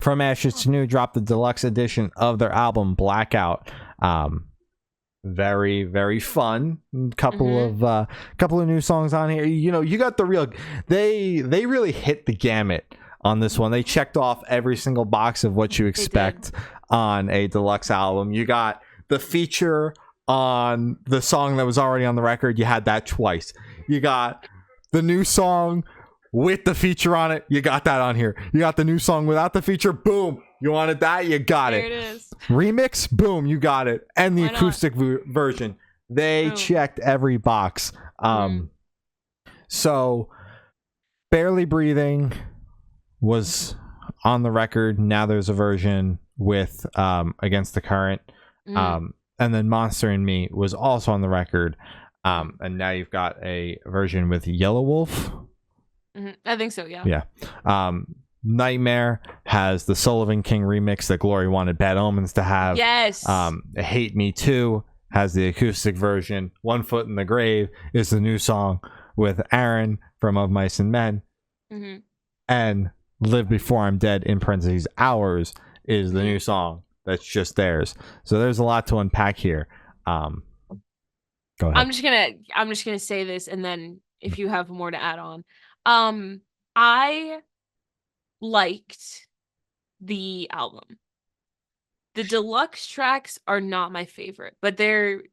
From Ashes to New dropped the deluxe edition of their album Blackout. Very, very fun. Couple of new songs on here. You know, you got the real. They really hit the gamut on this one. They checked off every single box of what you expect on a deluxe album. You got the feature on the song that was already on the record. You had that twice. You got the new song with the feature on it. You got that on here. You got the new song without the feature. Boom. You wanted that? You got there it. It is. Remix? Boom. You got it. And the acoustic version. They checked every box. So, Barely Breathing was on the record. Now there's a version with Against the Current. And then Monster in Me was also on the record. And now you've got a version with Yellow Wolf. I think so, yeah. Yeah. Nightmare has the Sullivan King remix that Glory wanted Bad Omens to have. Yes. Hate Me Too has the acoustic version. One Foot in the Grave is the new song with Aaron from Of Mice and Men. And Live Before I'm Dead in parentheses Hours is the new song that's just theirs. So there's a lot to unpack here. Go ahead. I'm just gonna say this, and then if you have more to add on. I liked the album. The deluxe tracks are not my favorite, but they're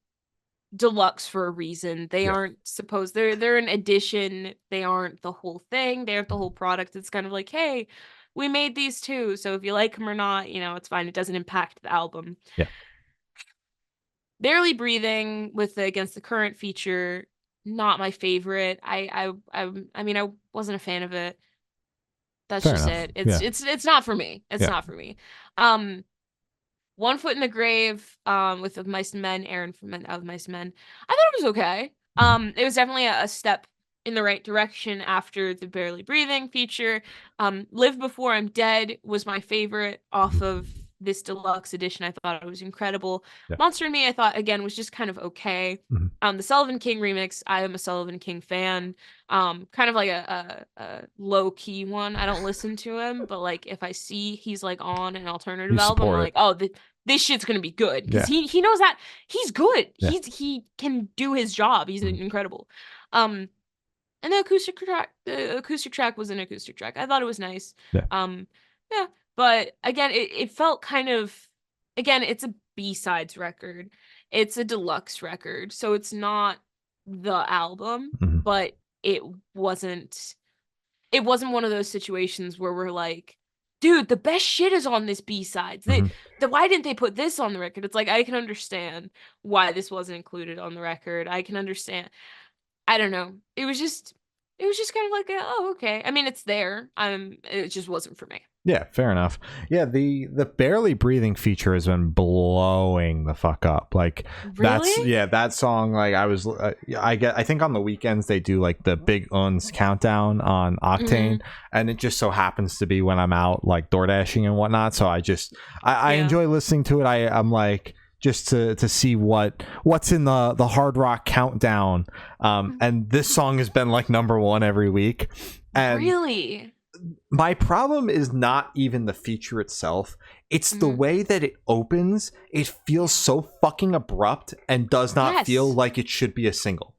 deluxe for a reason. They aren't supposed, they're an addition. They aren't the whole thing. They aren't the whole product. It's kind of like, hey, we made these too, so if you like them or not, you know, it's fine. It doesn't impact the album. Yeah. Barely Breathing with the Against the Current feature, not my favorite. I mean, I wasn't a fan of it. That's Fair just enough. it. It's not for me. It's not for me. One Foot in the Grave with Of Mice and Men, Aaron from Of Mice and Men. I thought it was okay. It was definitely a step in the right direction after the Barely Breathing feature. Live Before I'm Dead was my favorite off of this deluxe edition. I thought it was incredible. Monster in Me, I thought, again, was just kind of okay. The Sullivan King remix, I am a Sullivan King fan. Kind of like a low-key one. I don't listen to him, but like if I see he's like on an alternative album, I'm like, oh, this shit's gonna be good. Because he knows that he's good. He can do his job. He's incredible. And the acoustic track was an acoustic track. I thought it was nice. But again, it felt kind of, again, it's a B-sides record. It's a deluxe record. So it's not the album, but it wasn't one of those situations where we're like, dude, the best shit is on this B-sides. Why didn't they put this on the record? It's like, I can understand why this wasn't included on the record. I can understand. I don't know. It was just kind of like, oh, okay. I mean, it's there. It just wasn't for me. Yeah, fair enough. Yeah, the Barely Breathing feature has been blowing the fuck up. Like, really? that song. Like, I think on the weekends they do like the Big Uns countdown on Octane, and it just so happens to be when I'm out like door dashing and whatnot. So I enjoy listening to it. I'm like, just to see what's in the hard rock countdown. And this song has been like number one every week. And really? My problem is not even the feature itself. It's the way that it opens. It feels so fucking abrupt and does not feel like it should be a single.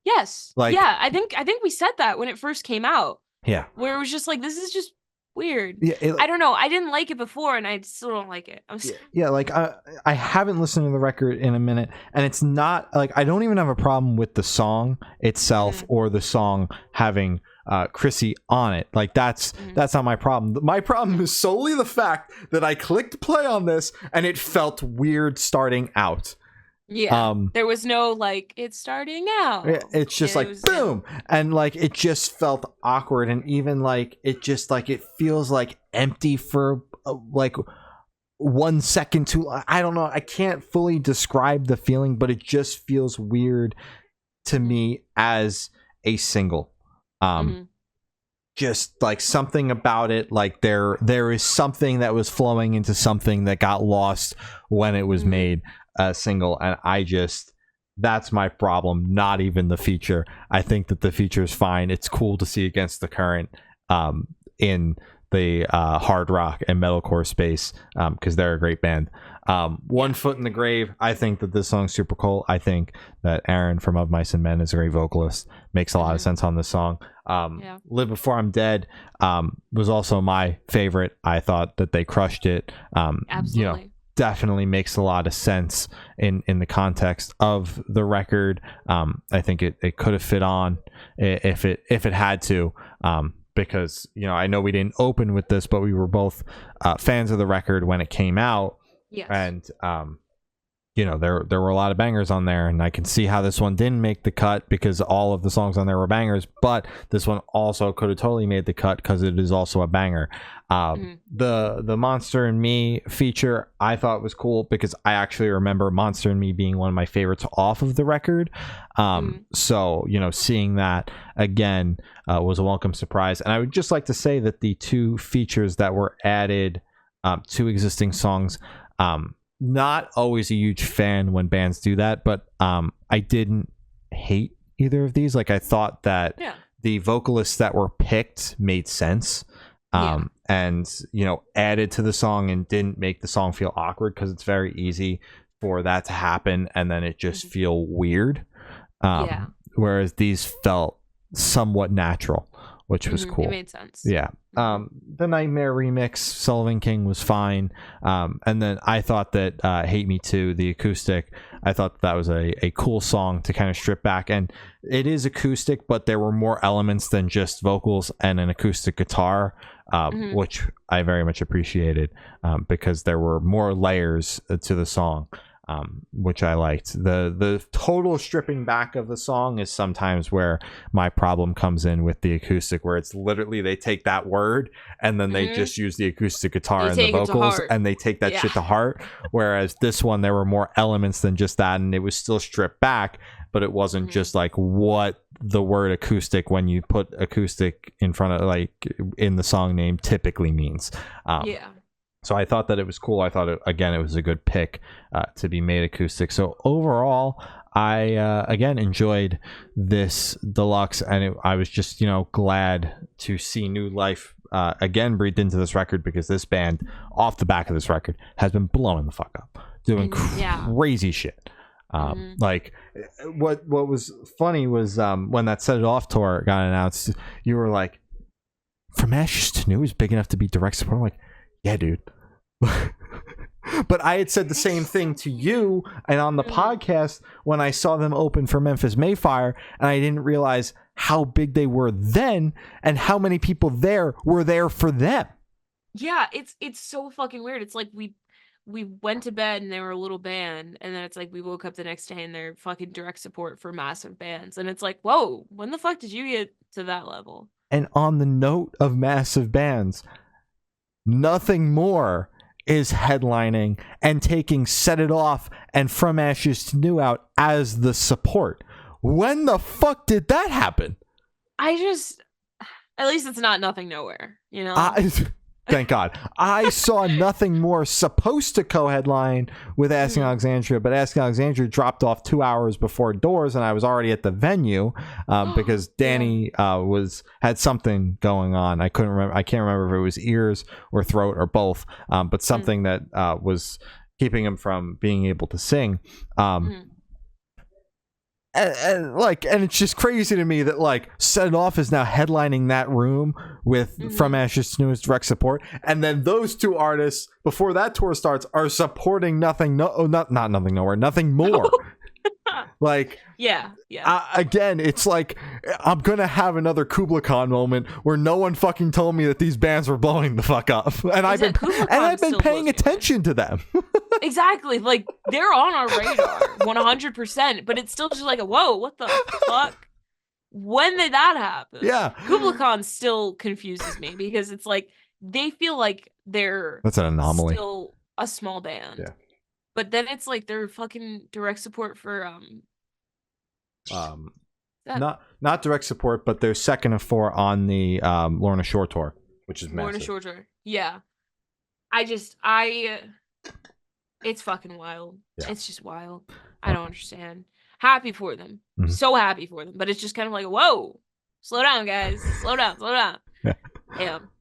Yes. Like, yeah, I think we said that when it first came out. Yeah. Where it was just like, this is just weird. Yeah, I don't know. I didn't like it before, and I still don't like it. Like I haven't listened to the record in a minute, and it's not like I don't even have a problem with the song itself or the song having Chrissy on it. Like that's not my problem. My problem is solely the fact that I clicked play on this and it felt weird starting out. Yeah, there was no like it's starting now. It's just like boom, and like it just felt awkward, and even like it just like it feels like empty for like 1 second too. I don't know. I can't fully describe the feeling, but it just feels weird to me as a single. Just like something about it, like there is something that was flowing into something that got lost when it was made a single, and that's my problem, not even the feature. I think that the feature is fine. It's cool to see Against the Current in the hard rock and metalcore space, because they're a great band. One Foot in the Grave, I think that this song's super cool. I think that Aaron from Of Mice and Men is a great vocalist. Makes a lot of sense on this song. Live Before I'm Dead was also my favorite. I thought that they crushed it. Absolutely. Definitely makes a lot of sense in the context of the record. I think it could have fit on if it had to, because I know we didn't open with this, but we were both fans of the record when it came out. Yes. And there were a lot of bangers on there, and I can see how this one didn't make the cut because all of the songs on there were bangers, but this one also could have totally made the cut because it is also a banger. The Monster and Me feature I thought was cool because I actually remember Monster and Me being one of my favorites off of the record. So seeing that again was a welcome surprise. And I would just like to say that the two features that were added to existing songs, not always a huge fan when bands do that, but I didn't hate either of these. Like, I thought that the vocalists that were picked made sense, and added to the song and didn't make the song feel awkward, because it's very easy for that to happen and then it just feel weird. Whereas these felt somewhat natural, which was cool. It made sense. Yeah. The Nightmare remix, Sullivan King, was fine. And then I thought that Hate Me Too, the acoustic, I thought that was a cool song to kind of strip back. And it is acoustic, but there were more elements than just vocals and an acoustic guitar, which I very much appreciated, because there were more layers to the song. Which I liked. The total stripping back of the song is sometimes where my problem comes in with the acoustic, where it's literally they take that word and then they just use the acoustic guitar and the vocals and they take that shit to heart. Whereas this one, there were more elements than just that, and it was still stripped back, but it wasn't just like what the word acoustic, when you put acoustic in front of, like, in the song name, typically means. So I thought that it was cool. I thought, it was a good pick to be made acoustic. So overall, I, again, enjoyed this deluxe, and I was just, glad to see new life again breathed into this record, because this band, off the back of this record, has been blowing the fuck up, doing crazy shit. Like, what was funny was when that Set It Off tour got announced, you were like, From Ashes to New is big enough to be direct support. I'm like, yeah, dude. But I had said the same thing to you and on the podcast when I saw them open for Memphis Mayfire, and I didn't realize how big they were then and how many people there were there for them. Yeah, it's so fucking weird. It's like we went to bed and they were a little band, and then it's like we woke up the next day and they're fucking direct support for massive bands, and it's like, whoa, when the fuck did you get to that level? And on the note of massive bands, Nothing More is headlining and taking Set It Off and From Ashes to New out as the support. When the fuck did that happen? At least it's not Nothing Nowhere, Thank God. I saw Nothing More supposed to co-headline with Asking Alexandria, but Asking Alexandria dropped off 2 hours before doors, and I was already at the venue because Danny had something going on. I can't remember if it was ears or throat or both, but something that was keeping him from being able to sing. And it's just crazy to me that, like, Set It Off is now headlining that room with From Ashes to New as direct support, and then those two artists before that tour starts are supporting not Nothing Nowhere, Nothing More. Like, again, it's like I'm gonna have another Kubla Khan moment where no one fucking told me that these bands were blowing the fuck up, and I've been paying attention to them. Exactly, like, they're on our radar 100%, but it's still just like, whoa, what the fuck? When did that happen? Yeah, Kubla Khan still confuses me, because it's like they feel like that's an anomaly. Still a small band, but then it's like they're fucking direct support for not direct support, but they're second of 4 on the Lorna Shore tour, which is massive. Lorna Shore tour, yeah. It's fucking wild. Yeah. It's just wild. I don't understand. Happy for them. So happy for them. But it's just kind of like, whoa, slow down, guys. Slow down. Yeah.